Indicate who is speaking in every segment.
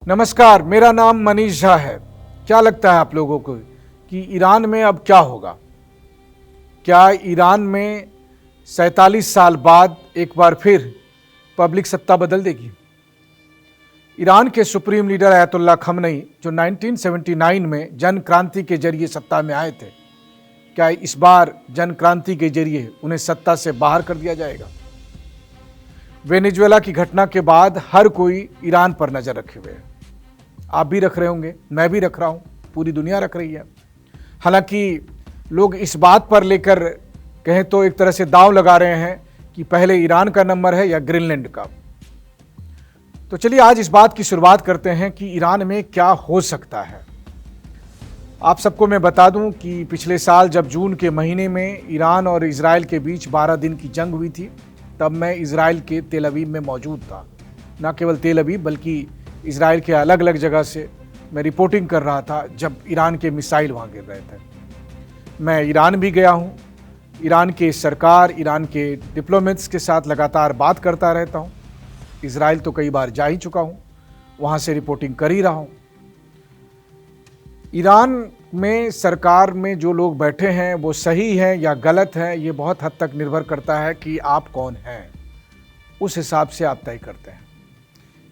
Speaker 1: नमस्कार, मेरा नाम मनीष झा है। क्या लगता है आप लोगों को कि ईरान में अब क्या होगा? क्या ईरान में 47 साल बाद एक बार फिर पब्लिक सत्ता बदल देगी? ईरान के सुप्रीम लीडर अयतुल्ला खमनई जो 1979 में जन क्रांति के जरिए सत्ता में आए थे, क्या इस बार जन क्रांति के जरिए उन्हें सत्ता से बाहर कर दिया जाएगा? वेनेजुएला की घटना के बाद हर कोई ईरान पर नजर रखे हुए है। आप भी रख रहे होंगे, मैं भी रख रहा हूं, पूरी दुनिया रख रही है। हालांकि लोग इस बात पर लेकर कहें तो एक तरह से दांव लगा रहे हैं कि पहले ईरान का नंबर है या ग्रीनलैंड का। तो चलिए आज इस बात की शुरुआत करते हैं कि ईरान में क्या हो सकता है। आप सबको मैं बता दूं कि पिछले साल जब जून के महीने में ईरान और इजराइल के बीच 12 दिन की जंग हुई थी, तब मैं इजराइल के तेल अवीव में मौजूद था। न केवल तेल अवीव बल्कि इजराइल के अलग अलग जगह से मैं रिपोर्टिंग कर रहा था जब ईरान के मिसाइल वहाँ गिर रहे थे। मैं ईरान भी गया हूँ, ईरान के सरकार, ईरान के डिप्लोमेट्स के साथ लगातार बात करता रहता हूँ। इजराइल तो कई बार जा ही चुका हूँ, वहाँ से रिपोर्टिंग कर ही रहा हूँ। ईरान में सरकार में जो लोग बैठे हैं वो सही हैं या गलत हैं, ये बहुत हद तक निर्भर करता है कि आप कौन हैं, उस हिसाब से आप तय करते हैं।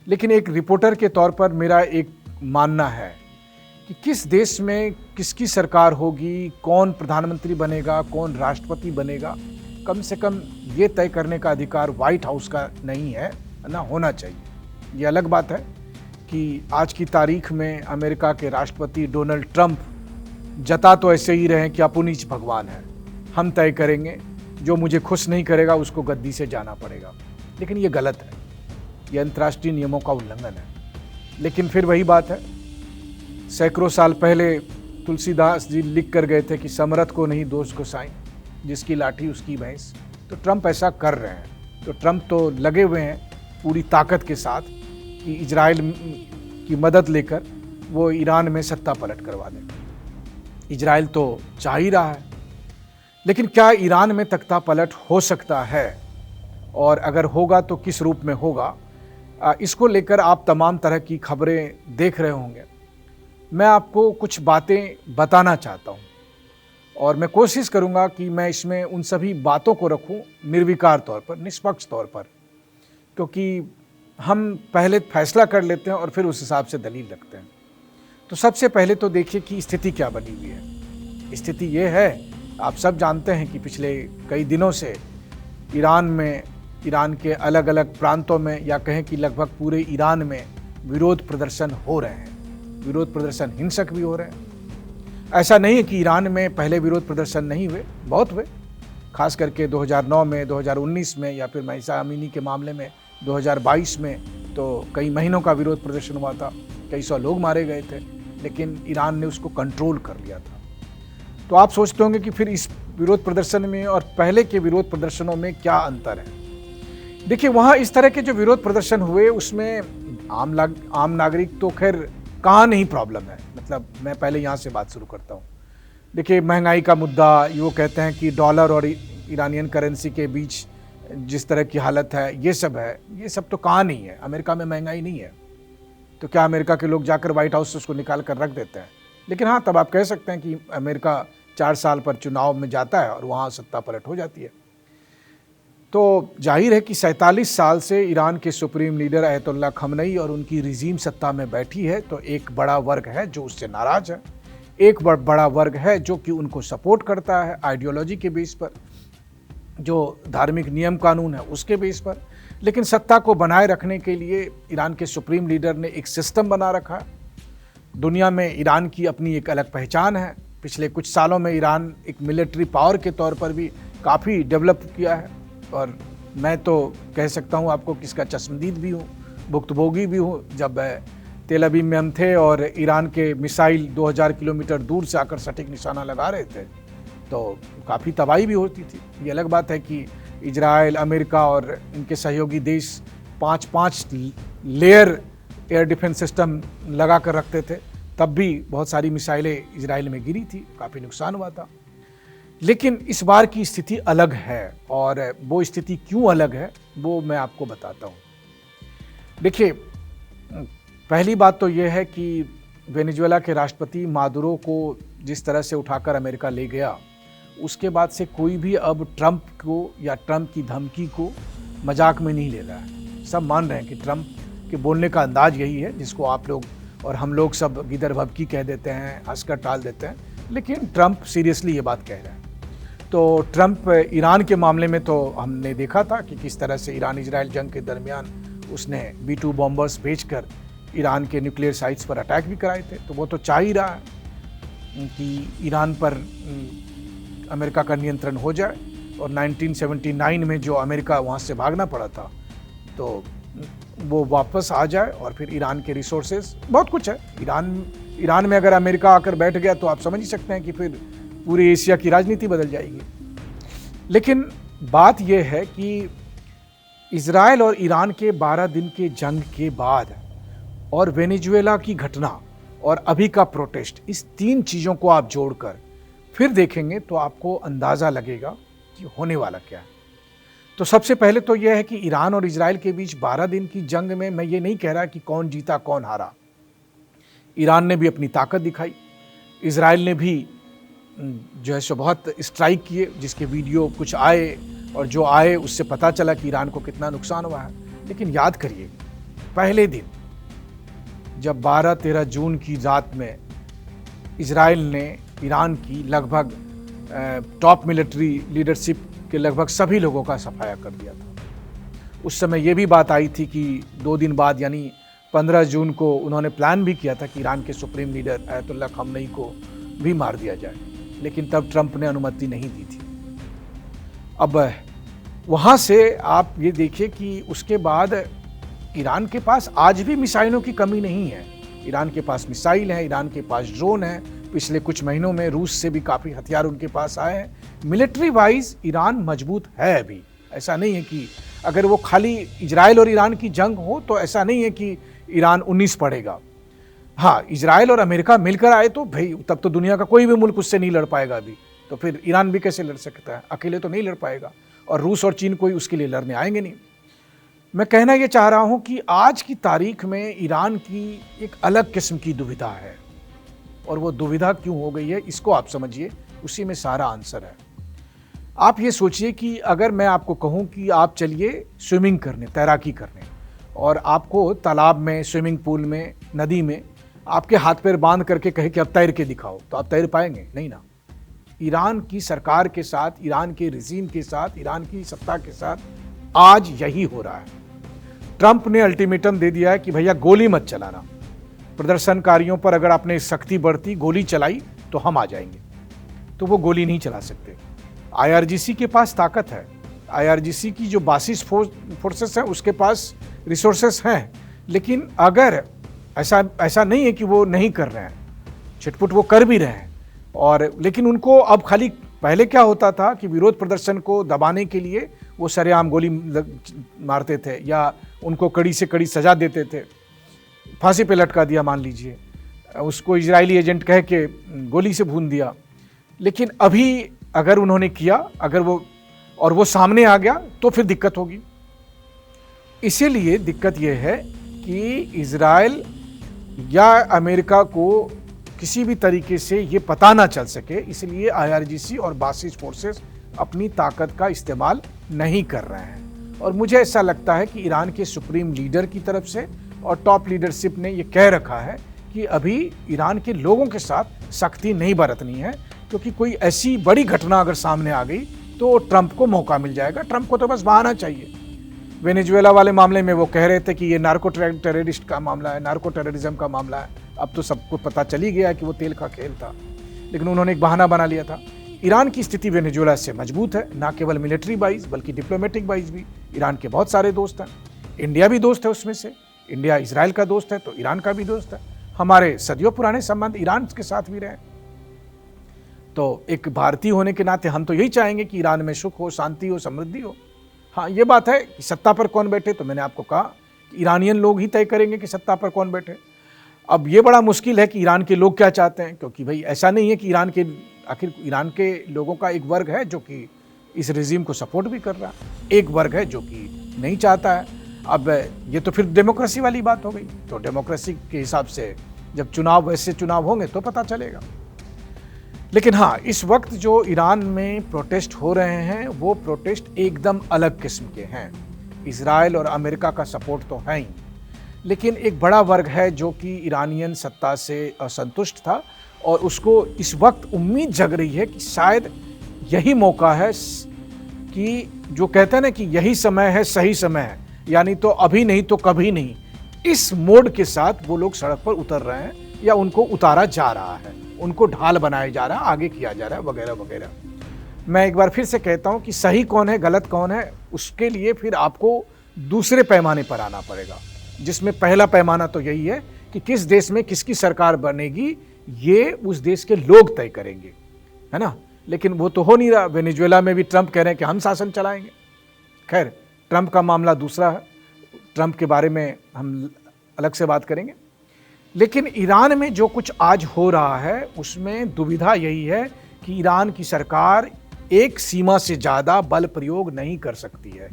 Speaker 1: लेकिन एक रिपोर्टर के तौर पर मेरा एक मानना है कि किस देश में किसकी सरकार होगी, कौन प्रधानमंत्री बनेगा, कौन राष्ट्रपति बनेगा, कम से कम ये तय करने का अधिकार व्हाइट हाउस का नहीं है, ना होना चाहिए। ये अलग बात है कि आज की तारीख में अमेरिका के राष्ट्रपति डोनाल्ड ट्रंप जता तो ऐसे ही रहे कि अपुनीच भगवान है, हम तय करेंगे, जो मुझे खुश नहीं करेगा उसको गद्दी से जाना पड़ेगा। लेकिन ये गलत है, ये अंतर्राष्ट्रीय नियमों का उल्लंघन है। लेकिन फिर वही बात है, सैकड़ों साल पहले तुलसीदास जी लिख कर गए थे कि समरथ को नहीं दोष को साईं, जिसकी लाठी उसकी भैंस। तो ट्रंप ऐसा कर रहे हैं, तो ट्रंप तो लगे हुए हैं पूरी ताकत के साथ कि इजराइल की मदद लेकर वो ईरान में सत्ता पलट करवा दें। इजराइल तो चाह ही रहा है, लेकिन क्या ईरान में तख्ता पलट हो सकता है, और अगर होगा तो किस रूप में होगा? इसको लेकर आप तमाम तरह की खबरें देख रहे होंगे। मैं आपको कुछ बातें बताना चाहता हूं और मैं कोशिश करूंगा कि मैं इसमें उन सभी बातों को रखूं निर्विकार तौर पर, निष्पक्ष तौर पर, क्योंकि हम पहले फैसला कर लेते हैं और फिर उस हिसाब से दलील रखते हैं। तो सबसे पहले तो देखिए कि स्थिति क्या बनी हुई है। स्थिति ये है, आप सब जानते हैं कि पिछले कई दिनों से ईरान के अलग अलग प्रांतों में, या कहें कि लगभग पूरे ईरान में विरोध प्रदर्शन हो रहे हैं। विरोध प्रदर्शन हिंसक भी हो रहे हैं। ऐसा नहीं है कि ईरान में पहले विरोध प्रदर्शन नहीं हुए, बहुत हुए। खास करके 2009 में, 2019 में, या फिर महिसा अमीनी के मामले में 2022 में तो कई महीनों का विरोध प्रदर्शन हुआ था, कई सौ लोग मारे गए थे, लेकिन ईरान ने उसको कंट्रोल कर लिया था। तो आप सोचते होंगे कि फिर इस विरोध प्रदर्शन में और पहले के विरोध प्रदर्शनों में क्या अंतर है। देखिए, वहाँ इस तरह के जो विरोध प्रदर्शन हुए उसमें आम नागरिक तो खैर कहाँ नहीं प्रॉब्लम है। मतलब मैं पहले यहाँ से बात शुरू करता हूँ। देखिए, महंगाई का मुद्दा, वो कहते हैं कि डॉलर और ईरानियन करेंसी के बीच जिस तरह की हालत है, ये सब है। ये सब तो कहाँ नहीं है, अमेरिका में महंगाई नहीं है। तो क्या अमेरिका के लोग जाकर व्हाइट हाउस से उसको निकाल कर रख देते हैं? लेकिन हाँ, तब आप कह सकते हैं कि अमेरिका 4 साल पर चुनाव में जाता है और वहाँ सत्ता पलट हो जाती है। तो जाहिर है कि 47 साल से ईरान के सुप्रीम लीडर अयतुल्ला खमनई और उनकी रिजीम सत्ता में बैठी है, तो एक बड़ा वर्ग है जो उससे नाराज है, एक बड़ा वर्ग है जो कि उनको सपोर्ट करता है आइडियोलॉजी के बेस पर, जो धार्मिक नियम कानून है उसके बेस पर। लेकिन सत्ता को बनाए रखने के लिए ईरान के सुप्रीम लीडर ने एक सिस्टम बना रखा है। दुनिया में ईरान की अपनी एक अलग पहचान है। पिछले कुछ सालों में ईरान एक मिलिट्री पावर के तौर पर भी काफ़ी डेवलप किया है, और मैं तो कह सकता हूँ आपको कि इसका चश्मदीद भी हूँ, भुक्तभोगी भी हूँ। जब तेल अवीव में हम थे और ईरान के मिसाइल 2000 किलोमीटर दूर से आकर सटीक निशाना लगा रहे थे, तो काफ़ी तबाही भी होती थी। ये अलग बात है कि इजराइल, अमेरिका और इनके सहयोगी देश 5-5 लेयर एयर डिफेंस सिस्टम लगा कर रखते थे, तब भी बहुत सारी मिसाइलें इजराइल में गिरी थी, काफ़ी नुकसान हुआ था। लेकिन इस बार की स्थिति अलग है, और वो स्थिति क्यों अलग है वो मैं आपको बताता हूँ। देखिए, पहली बात तो ये है कि वेनेजुएला के राष्ट्रपति मादुरो को जिस तरह से उठाकर अमेरिका ले गया, उसके बाद से कोई भी अब ट्रंप को या ट्रंप की धमकी को मजाक में नहीं ले रहा है। सब मान रहे हैं कि ट्रंप के बोलने का अंदाज यही है, जिसको आप लोग और हम लोग सब गिदर भभकी कह देते हैं, हंसकर टाल देते हैं, लेकिन ट्रंप सीरियसली ये बात कह रहे हैं। तो ट्रंप ईरान के मामले में तो हमने देखा था कि किस तरह से ईरान इजराइल जंग के दरमियान उसने B-2 बॉम्बर्स भेजकर ईरान के न्यूक्लियर साइट्स पर अटैक भी कराए थे। तो वो तो चाह ही रहा है कि ईरान पर अमेरिका का नियंत्रण हो जाए, और 1979 में जो अमेरिका वहाँ से भागना पड़ा था तो वो वापस आ जाए, और फिर ईरान के रिसोर्सेज बहुत कुछ है। ईरान में अगर अमेरिका आकर बैठ गया तो आप समझ ही सकते हैं कि फिर पूरी एशिया की राजनीति बदल जाएगी। लेकिन बात यह है कि इजराइल और ईरान के 12 दिन के जंग के बाद और वेनेजुएला की घटना और अभी का प्रोटेस्ट, इस 3 चीज़ों को आप जोड़कर फिर देखेंगे तो आपको अंदाज़ा लगेगा कि होने वाला क्या है। तो सबसे पहले तो यह है कि ईरान और इजराइल के बीच 12 दिन की जंग में मैं ये नहीं कह रहा कि कौन जीता कौन हारा। ईरान ने भी अपनी ताकत दिखाई, इजराइल ने भी जो है सो बहुत स्ट्राइक किए, जिसके वीडियो कुछ आए और जो आए उससे पता चला कि ईरान को कितना नुकसान हुआ है। लेकिन याद करिए, पहले दिन जब 12-13 जून की रात में इजराइल ने ईरान की लगभग टॉप मिलिट्री लीडरशिप के लगभग सभी लोगों का सफाया कर दिया था। उस समय ये भी बात आई थी कि 2 दिन बाद यानी 15 जून को उन्होंने प्लान भी किया था कि ईरान के सुप्रीम लीडर अयतुल्ला खamenei को भी मार दिया जाए, लेकिन तब ट्रंप ने अनुमति नहीं दी थी। अब वहाँ से आप ये देखिए कि उसके बाद ईरान के पास आज भी मिसाइलों की कमी नहीं है। ईरान के पास मिसाइल है, ईरान के पास ड्रोन है, पिछले कुछ महीनों में रूस से भी काफ़ी हथियार उनके पास आए हैं। मिलिट्री वाइज ईरान मजबूत है अभी। ऐसा नहीं है कि अगर वो खाली इजराइल और ईरान की जंग हो तो ऐसा नहीं है कि ईरान 19 पड़ेगा। हाँ, इजराइल और अमेरिका मिलकर आए तो भाई तब तो दुनिया का कोई भी मुल्क उससे नहीं लड़ पाएगा अभी। तो फिर ईरान भी कैसे लड़ सकता है? अकेले तो नहीं लड़ पाएगा, और रूस और चीन कोई उसके लिए लड़ने आएंगे नहीं। मैं कहना ये चाह रहा हूँ कि आज की तारीख में ईरान की एक अलग किस्म की दुविधा है, और वो दुविधा क्यों हो गई है इसको आप समझिए, उसी में सारा आंसर है। आप ये सोचिए कि अगर मैं आपको कहूँ कि आप चलिए स्विमिंग करने, तैराकी करने, और आपको तालाब में, स्विमिंग पूल में, नदी में आपके हाथ पैर बांध करके कहे कि अब तैर के दिखाओ, तो आप तैर पाएंगे नहीं ना। ईरान की सरकार के साथ, ईरान के रिजीम के साथ, ईरान की सत्ता के साथ आज यही हो रहा है। ट्रंप ने अल्टीमेटम दे दिया है कि भैया गोली मत चलाना, प्रदर्शनकारियों पर अगर आपने सख्ती बरती, गोली चलाई तो हम आ जाएंगे। तो वो गोली नहीं चला सकते। IRGC के पास ताकत है, IRGC की जो बासिस फोर्सेस हैं उसके पास रिसोर्सेस हैं, लेकिन अगर ऐसा नहीं है कि वो नहीं कर रहे हैं, छिटपुट वो कर भी रहे हैं। और लेकिन उनको अब खाली, पहले क्या होता था कि विरोध प्रदर्शन को दबाने के लिए वो सरेआम गोली मारते थे या उनको कड़ी से कड़ी सजा देते थे, फांसी पे लटका दिया मान लीजिए, उसको इजरायली एजेंट कह के गोली से भून दिया। लेकिन अभी अगर उन्होंने किया, अगर वो सामने आ गया तो फिर दिक्कत होगी। इसीलिए दिक्कत यह है कि इजराइल या अमेरिका को किसी भी तरीके से ये पता ना चल सके, इसलिए IRGC और बासिस फोर्सेस अपनी ताकत का इस्तेमाल नहीं कर रहे हैं। और मुझे ऐसा लगता है कि ईरान के सुप्रीम लीडर की तरफ से और टॉप लीडरशिप ने ये कह रखा है कि अभी ईरान के लोगों के साथ सख्ती नहीं बरतनी है, क्योंकि कोई ऐसी बड़ी घटना अगर सामने आ गई तो ट्रंप को मौका मिल जाएगा। ट्रंप को तो बस बहाना चाहिए। वेनेजुएला वाले मामले में वो कह रहे थे कि ये नार्को टेररिस्ट का मामला है, नार्को टेररिज्म का मामला है। अब तो सबको पता चल ही गया कि वो तेल का खेल था, लेकिन उन्होंने एक बहाना बना लिया था। ईरान की स्थिति वेनेजुएला से मजबूत है, ना केवल मिलिट्री वाइज बल्कि डिप्लोमेटिक वाइज भी। ईरान के बहुत सारे दोस्त हैं, इंडिया भी दोस्त है उसमें से। इंडिया इजराइल का दोस्त है तो ईरान का भी दोस्त है। हमारे सदियों पुराने संबंध ईरान के साथ भी रहे। तो एक भारतीय होने के नाते हम तो यही चाहेंगे कि ईरान में सुख हो, शांति हो, समृद्धि हो। हाँ, ये बात है कि सत्ता पर कौन बैठे, तो मैंने आपको कहा कि ईरानियन लोग ही तय करेंगे कि सत्ता पर कौन बैठे। अब ये बड़ा मुश्किल है कि ईरान के लोग क्या चाहते हैं, क्योंकि भाई ऐसा नहीं है कि आखिर ईरान के लोगों का एक वर्ग है जो कि इस रिजीम को सपोर्ट भी कर रहा है, एक वर्ग है जो कि नहीं चाहता है। अब ये तो फिर डेमोक्रेसी वाली बात हो गई, तो डेमोक्रेसी के हिसाब से जब चुनाव वैसे चुनाव होंगे तो पता चलेगा। लेकिन हाँ, इस वक्त जो ईरान में प्रोटेस्ट हो रहे हैं वो प्रोटेस्ट एकदम अलग किस्म के हैं। इजराइल और अमेरिका का सपोर्ट तो है ही, लेकिन एक बड़ा वर्ग है जो कि ईरानियन सत्ता से असंतुष्ट था और उसको इस वक्त उम्मीद जग रही है कि शायद यही मौका है कि जो कहते हैं ना कि यही समय है, सही समय है, यानी तो अभी नहीं तो कभी नहीं, इस मोड के साथ वो लोग सड़क पर उतर रहे हैं या उनको उतारा जा रहा है, उनको ढाल बनाया जा रहा है, आगे किया जा रहा है, वगैरह वगैरह। मैं एक बार फिर से कहता हूं कि सही कौन है, गलत कौन है, उसके लिए फिर आपको दूसरे पैमाने पर आना पड़ेगा, जिसमें पहला पैमाना तो यही है कि किस देश में किसकी सरकार बनेगी, ये उस देश के लोग तय करेंगे, है ना। लेकिन वो तो हो नहीं रहा। वेनेजुएला में भी ट्रंप कह रहे हैं कि हम शासन चलाएंगे। खैर, ट्रंप का मामला दूसरा है, ट्रंप के बारे में हम अलग से बात करेंगे। लेकिन ईरान में जो कुछ आज हो रहा है उसमें दुविधा यही है कि ईरान की सरकार एक सीमा से ज़्यादा बल प्रयोग नहीं कर सकती है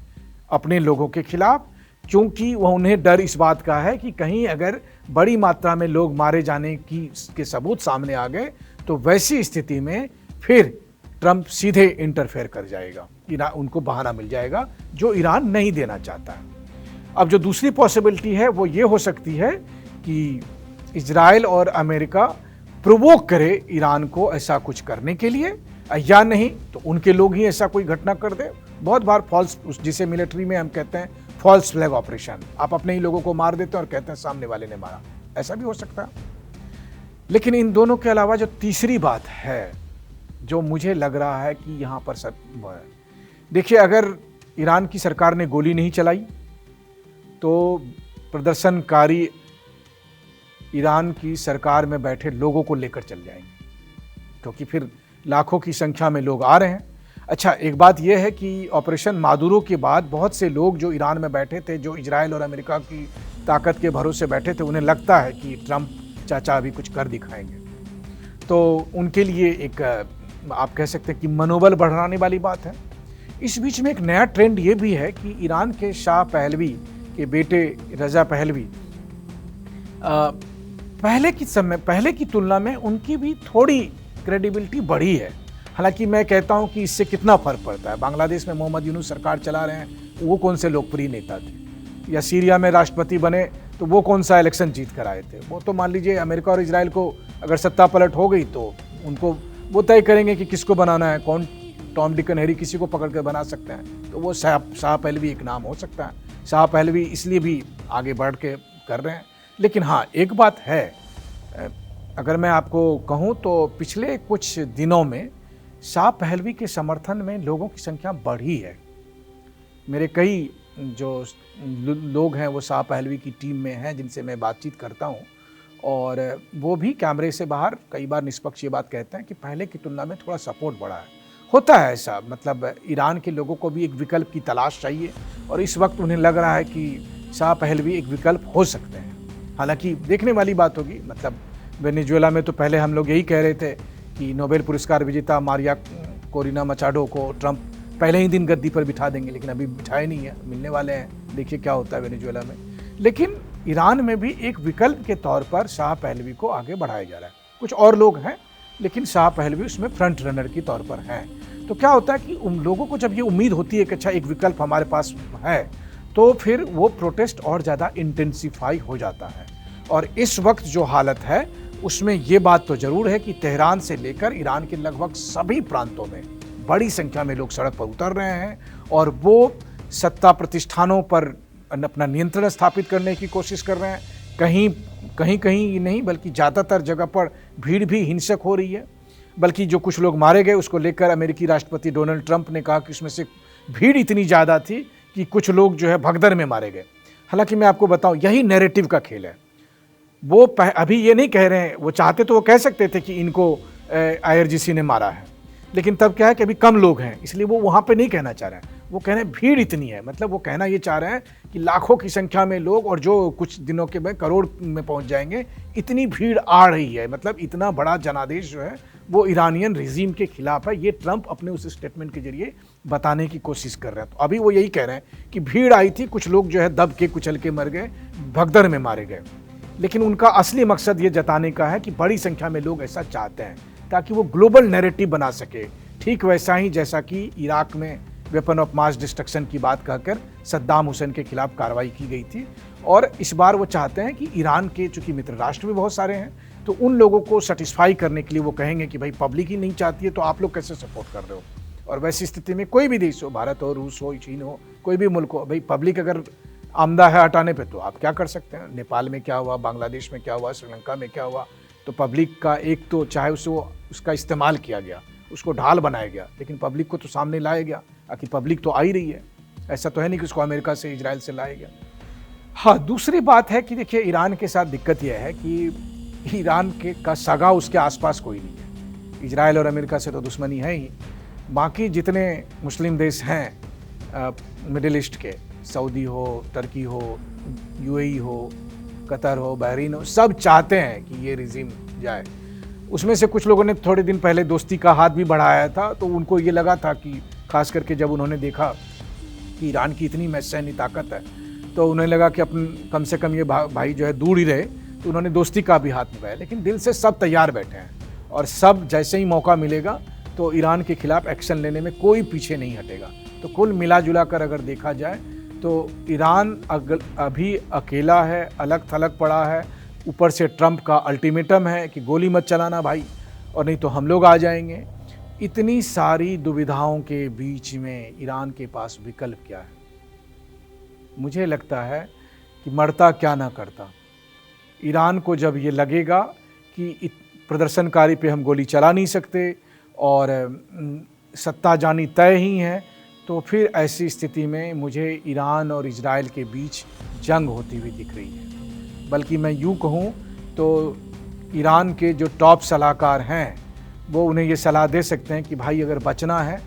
Speaker 1: अपने लोगों के खिलाफ, क्योंकि वह उन्हें डर इस बात का है कि कहीं अगर बड़ी मात्रा में लोग मारे जाने के सबूत सामने आ गए तो वैसी स्थिति में फिर ट्रंप सीधे इंटरफेयर कर जाएगा, उनको बहाना मिल जाएगा जो ईरान नहीं देना चाहता है। अब जो दूसरी पॉसिबिलिटी है वो ये हो सकती है कि इजराइल और अमेरिका प्रोवोक करे ईरान को ऐसा कुछ करने के लिए, या नहीं तो उनके लोग ही ऐसा कोई घटना कर दे। बहुत बार फॉल्स, जिसे मिलिट्री में हम कहते हैं फॉल्स फ्लैग ऑपरेशन, आप अपने ही लोगों को मार देते हैं और कहते हैं सामने वाले ने मारा, ऐसा भी हो सकता है। लेकिन इन दोनों के अलावा जो तीसरी बात है जो मुझे लग रहा है कि यहाँ पर सब देखिए, अगर ईरान की सरकार ने गोली नहीं चलाई तो प्रदर्शनकारी ईरान की सरकार में बैठे लोगों को लेकर चल जाएंगे, क्योंकि फिर लाखों की संख्या में लोग आ रहे हैं। अच्छा, एक बात यह है कि ऑपरेशन मादुरो के बाद बहुत से लोग जो ईरान में बैठे थे, जो इजराइल और अमेरिका की ताकत के भरोसे बैठे थे, उन्हें लगता है कि ट्रंप चाचा अभी कुछ कर दिखाएंगे, तो उनके लिए एक आप कह सकते हैं कि मनोबल बढ़ाने वाली बात है। इस बीच में एक नया ट्रेंड ये भी है कि ईरान के शाह पहलवी के बेटे रजा पहलवी पहले की तुलना में उनकी भी थोड़ी क्रेडिबिलिटी बढ़ी है। हालांकि मैं कहता हूं कि इससे कितना फर्क पड़ता है। बांग्लादेश में मोहम्मद यूनुस सरकार चला रहे हैं, वो कौन से लोकप्रिय नेता थे, या सीरिया में राष्ट्रपति बने तो वो कौन सा इलेक्शन जीत कर आए थे। वो तो मान लीजिए अमेरिका और इजराइल को अगर सत्ता पलट हो गई तो उनको वो तय करेंगे कि किसको बनाना है, कौन टॉम डिक एंड हैरी किसी को पकड़ कर बना सकते हैं, तो वो शाह पहलवी एक नाम हो सकता है। शाह पहलवी इसलिए भी आगे बढ़ के कर रहे हैं। लेकिन हाँ, एक बात है, अगर मैं आपको कहूँ तो पिछले कुछ दिनों में शाह पहलवी के समर्थन में लोगों की संख्या बढ़ी है। मेरे कई जो लोग हैं वो शाह पहलवी की टीम में हैं जिनसे मैं बातचीत करता हूँ, और वो भी कैमरे से बाहर कई बार निष्पक्ष ये बात कहते हैं कि पहले की तुलना में थोड़ा सपोर्ट बढ़ा है। होता है ऐसा, मतलब ईरान के लोगों को भी एक विकल्प की तलाश चाहिए, और इस वक्त उन्हें लग रहा है कि शाह पहलवी एक विकल्प हो सकते हैं। हालांकि देखने वाली बात होगी। मतलब वेनेजुएला में तो पहले हम लोग यही कह रहे थे कि नोबेल पुरस्कार विजेता मारिया कोरिना मचाडो को ट्रंप पहले ही दिन गद्दी पर बिठा देंगे, लेकिन अभी बिठाए नहीं है, मिलने वाले हैं, देखिए क्या होता है वेनेजुएला में। लेकिन ईरान में भी एक विकल्प के तौर पर शाह पहलवी को आगे बढ़ाया जा रहा है। कुछ और लोग हैं, लेकिन शाह पहलवी उसमें फ्रंट रनर की तौर पर हैं। तो क्या होता है कि उन लोगों को जब ये उम्मीद होती है कि अच्छा एक विकल्प हमारे पास है, तो फिर वो प्रोटेस्ट और ज़्यादा इंटेंसिफाई हो जाता है। और इस वक्त जो हालत है उसमें ये बात तो जरूर है कि तेहरान से लेकर ईरान के लगभग सभी प्रांतों में बड़ी संख्या में लोग सड़क पर उतर रहे हैं, और वो सत्ता प्रतिष्ठानों पर अपना नियंत्रण स्थापित करने की कोशिश कर रहे हैं। कहीं नहीं, बल्कि ज़्यादातर जगह पर भीड़ भी हिंसक हो रही है। बल्कि जो कुछ लोग मारे गए उसको लेकर अमेरिकी राष्ट्रपति डोनाल्ड ट्रंप ने कहा कि उसमें से भीड़ इतनी ज़्यादा थी कि कुछ लोग जो है भगदड़ में मारे गए। हालांकि मैं आपको बताऊं, यही नैरेटिव का खेल है। वो अभी ये नहीं कह रहे हैं, वो चाहते तो वो कह सकते थे कि इनको IRGC ने मारा है, लेकिन तब क्या है कि अभी कम लोग हैं, इसलिए वो वहाँ पे नहीं कहना चाह रहे हैं। वो कह रहे हैं भीड़ इतनी है, मतलब वो कहना ये चाह रहे हैं कि लाखों की संख्या में लोग, और जो कुछ दिनों के में करोड़ में पहुँच जाएंगे, इतनी भीड़ आ रही है। मतलब इतना बड़ा जनादेश जो है वो ईरानियन रिजीम के खिलाफ है। ये ट्रंप अपने उस स्टेटमेंट के जरिए बताने की कोशिश कर रहे हैं। तो अभी वो यही कह रहे हैं कि भीड़ आई थी, कुछ लोग जो है दब के कुचल के मर गए, भगदड़ में मारे गए, लेकिन उनका असली मकसद ये जताने का है कि बड़ी संख्या में लोग ऐसा चाहते हैं ताकि वो ग्लोबल नैरेटिव बना सके। ठीक वैसा ही जैसा कि इराक में वेपन ऑफ मास डिस्ट्रक्शन की बात कहकर सद्दाम हुसैन के खिलाफ कार्रवाई की गई थी, और इस बार वो चाहते हैं कि ईरान के चूंकि मित्र राष्ट्र भी बहुत सारे हैं, तो उन लोगों को सेटिस्फाई करने के लिए वो कहेंगे कि भाई पब्लिक ही नहीं चाहती है तो आप लोग कैसे सपोर्ट कर रहे हो। और वैसी स्थिति में कोई भी देश हो, भारत हो, रूस हो, चीन हो, कोई भी मुल्क हो, भाई पब्लिक अगर आमदा है हटाने पे तो आप क्या कर सकते हैं। नेपाल में क्या हुआ, बांग्लादेश में क्या हुआ, श्रीलंका में क्या हुआ, तो पब्लिक का एक तो चाहे उसका इस्तेमाल किया गया, उसको ढाल बनाया गया, लेकिन पब्लिक को तो सामने लाया गया। आखिर पब्लिक तो आ ही रही है, ऐसा तो है नहीं कि उसको अमेरिका से, इजराइल से लाया गया। हाँ, दूसरी बात है कि देखिए ईरान के साथ दिक्कत यह है कि ईरान का सगा उसके आसपास कोई नहीं है। इजराइल और अमेरिका से तो दुश्मनी है ही, बाकी जितने मुस्लिम देश हैं मिडिल ईस्ट के, सऊदी हो, टर्की हो, यूएई हो, कतर हो, बहरीन हो, सब चाहते हैं कि ये रिजीम जाए। उसमें से कुछ लोगों ने थोड़े दिन पहले दोस्ती का हाथ भी बढ़ाया था, तो उनको ये लगा था कि खास करके जब उन्होंने देखा कि ईरान की इतनी सैन्य ताकत है, तो उन्हें लगा कि कम से कम ये भाई जो है दूर ही रहे, तो उन्होंने दोस्ती का भी हाथ निभाया। लेकिन दिल से सब तैयार बैठे हैं, और सब जैसे ही मौका मिलेगा तो ईरान के खिलाफ एक्शन लेने में कोई पीछे नहीं हटेगा। तो कुल मिला जुला कर अगर देखा जाए तो ईरान अभी अकेला है, अलग थलग पड़ा है। ऊपर से ट्रंप का अल्टीमेटम है कि गोली मत चलाना भाई, और नहीं तो हम लोग आ जाएंगे। इतनी सारी दुविधाओं के बीच में ईरान के पास विकल्प क्या है? मुझे लगता है कि मरता क्या ना करता। ईरान को जब ये लगेगा कि प्रदर्शनकारी पे हम गोली चला नहीं सकते और सत्ता जानी तय ही है, तो फिर ऐसी स्थिति में मुझे ईरान और इजराइल के बीच जंग होती हुई दिख रही है। बल्कि मैं यूँ कहूँ तो ईरान के जो टॉप सलाहकार हैं वो उन्हें ये सलाह दे सकते हैं कि भाई अगर बचना है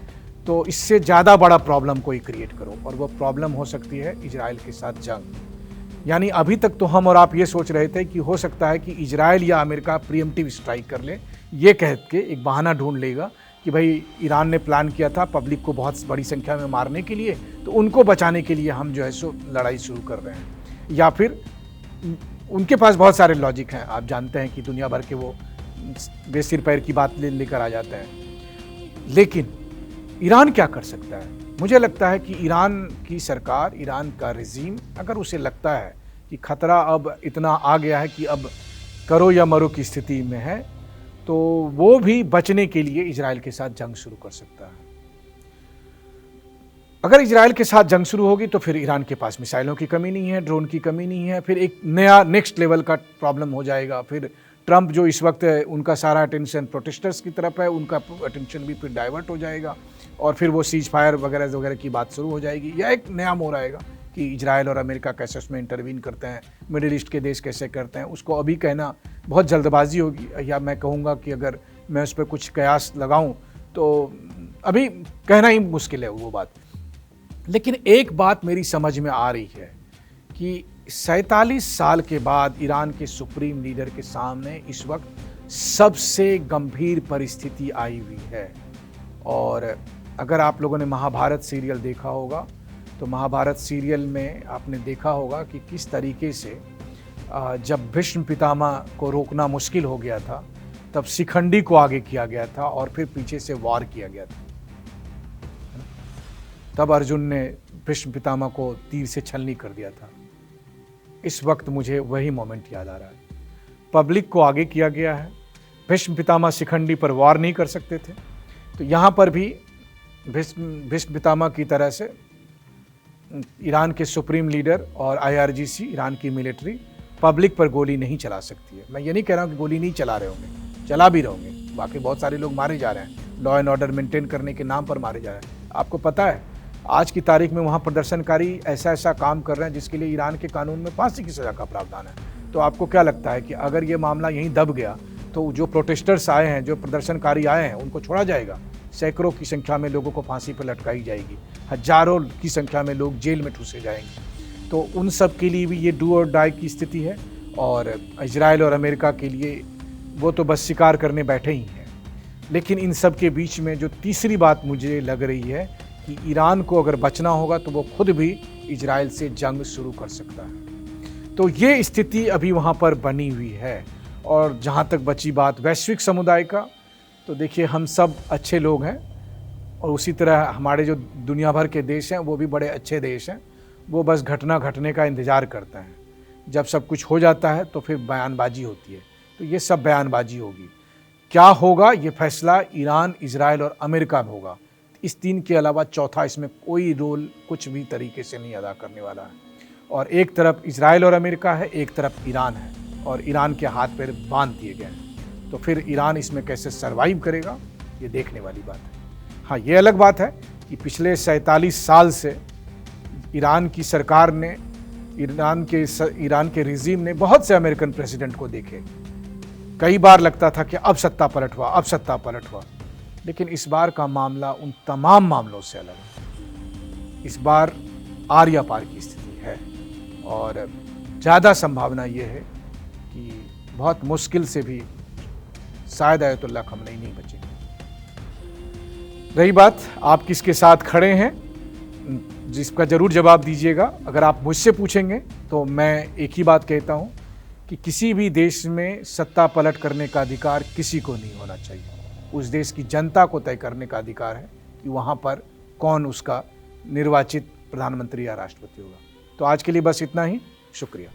Speaker 1: तो इससे ज़्यादा बड़ा प्रॉब्लम कोई क्रिएट करो, और वो प्रॉब्लम हो सकती है इजराइल के साथ जंग। यानी अभी तक तो हम और आप ये सोच रहे थे कि हो सकता है कि इजराइल या अमेरिका प्रीएम्प्टिव स्ट्राइक कर ले, ये कह के एक बहाना ढूंढ लेगा कि भाई ईरान ने प्लान किया था पब्लिक को बहुत बड़ी संख्या में मारने के लिए, तो उनको बचाने के लिए हम जो है सो लड़ाई शुरू कर रहे हैं। या फिर उनके पास बहुत सारे लॉजिक हैं, आप जानते हैं कि दुनिया भर के वो बेसिर पैर की बात लेकर आ जाते हैं। लेकिन ईरान क्या कर सकता है? मुझे लगता है कि ईरान की सरकार, ईरान का रिजीम, अगर उसे लगता है कि खतरा अब इतना आ गया है कि अब करो या मरो की स्थिति में है, तो वो भी बचने के लिए इजराइल के साथ जंग शुरू कर सकता है। अगर इजराइल के साथ जंग शुरू होगी तो फिर ईरान के पास मिसाइलों की कमी नहीं है, ड्रोन की कमी नहीं है, फिर एक नया नेक्स्ट लेवल का प्रॉब्लम हो जाएगा। फिर ट्रंप जो इस वक्त उनका सारा अटेंशन प्रोटेस्टर्स की तरफ है, उनका अटेंशन भी फिर डाइवर्ट हो जाएगा, और फिर वो सीज फायर वगैरह वगैरह की बात शुरू हो जाएगी। या एक नया मोड़ आएगा कि इजराइल और अमेरिका कैसे उसमें इंटरवीन करते हैं, मिडिल ईस्ट के देश कैसे करते हैं। उसको अभी कहना बहुत जल्दबाजी होगी, या मैं कहूँगा कि अगर मैं उस पर कुछ कयास लगाऊँ तो अभी कहना ही मुश्किल है वो बात। लेकिन एक बात मेरी समझ में आ रही है कि 47 साल के बाद ईरान के सुप्रीम लीडर के सामने इस वक्त सबसे गंभीर परिस्थिति आई हुई है। और अगर आप लोगों ने महाभारत सीरियल देखा होगा तो महाभारत सीरियल में आपने देखा होगा कि किस तरीके से जब भीष्म पितामह को रोकना मुश्किल हो गया था, तब शिखंडी को आगे किया गया था और फिर पीछे से वार किया गया था। तब अर्जुन ने भीष्म पितामह को तीर से छलनी कर दिया था। इस वक्त मुझे वही मोमेंट याद आ रहा है। पब्लिक को आगे किया गया है, भीष्म पितामह शिखंडी पर वार नहीं कर सकते थे, तो यहाँ पर भी भीष्म पितामह की तरह से ईरान के सुप्रीम लीडर और IRGC, ईरान की मिलिट्री, पब्लिक पर गोली नहीं चला सकती है। मैं ये नहीं कह रहा हूँ कि गोली नहीं चला रहे होंगे, चला भी रहे होंगे। बाकी बहुत सारे लोग मारे जा रहे हैं, लॉ एंड ऑर्डर मेंटेन करने के नाम पर मारे जा रहे हैं। आपको पता है आज की तारीख में वहाँ प्रदर्शनकारी ऐसा काम कर रहे हैं जिसके लिए ईरान के कानून में फांसी की सज़ा का प्रावधान है। तो आपको क्या लगता है कि अगर ये मामला यहीं दब गया तो जो प्रोटेस्टर्स आए हैं, जो प्रदर्शनकारी आए हैं, उनको छोड़ा जाएगा? सैकड़ों की संख्या में लोगों को फांसी पर लटकाई जाएगी, हजारों की संख्या में लोग जेल में ठूसे जाएंगे। तो उन सब के लिए भी ये डू और डाई की स्थिति है, और इजराइल और अमेरिका के लिए वो तो बस शिकार करने बैठे ही हैं। लेकिन इन सब के बीच में जो तीसरी बात मुझे लग रही है कि ईरान को अगर बचना होगा तो वो खुद भी इजराइल से जंग शुरू कर सकता है। तो ये स्थिति अभी वहाँ पर बनी हुई है। और जहाँ तक बची बात वैश्विक समुदाय का, तो देखिए हम सब अच्छे लोग हैं और उसी तरह हमारे जो दुनिया भर के देश हैं वो भी बड़े अच्छे देश हैं। वो बस घटना घटने का इंतज़ार करते हैं। जब सब कुछ हो जाता है तो फिर बयानबाजी होती है। तो ये सब बयानबाजी होगी। क्या होगा ये फैसला ईरान, इजराइल और अमेरिका में होगा। इस तीन के अलावा चौथा इसमें कोई रोल कुछ भी तरीके से नहीं अदा करने वाला है। और एक तरफ इजराइल और अमेरिका है, एक तरफ ईरान है और ईरान के हाथ पैर बांध दिए गए हैं। तो फिर ईरान इसमें कैसे सर्वाइव करेगा ये देखने वाली बात है। हाँ, ये अलग बात है कि पिछले 47 साल से ईरान की सरकार ने, ईरान के रिजीम ने बहुत से अमेरिकन प्रेसिडेंट को देखे। कई बार लगता था कि अब सत्ता पलट हुआ, अब सत्ता पलट हुआ। लेकिन इस बार का मामला उन तमाम मामलों से अलग है। इस बार आर या पार की स्थिति है और ज़्यादा संभावना ये है कि बहुत मुश्किल से भी शायद आयतुल्लाह खमेनी नहीं बचेंगे। रही बात आप किसके साथ खड़े हैं, जिसका जरूर जवाब दीजिएगा। अगर आप मुझसे पूछेंगे तो मैं एक ही बात कहता हूं कि किसी भी देश में सत्ता पलट करने का अधिकार किसी को नहीं होना चाहिए। उस देश की जनता को तय करने का अधिकार है कि वहां पर कौन उसका निर्वाचित प्रधानमंत्री या राष्ट्रपति होगा। तो आज के लिए बस इतना ही। शुक्रिया।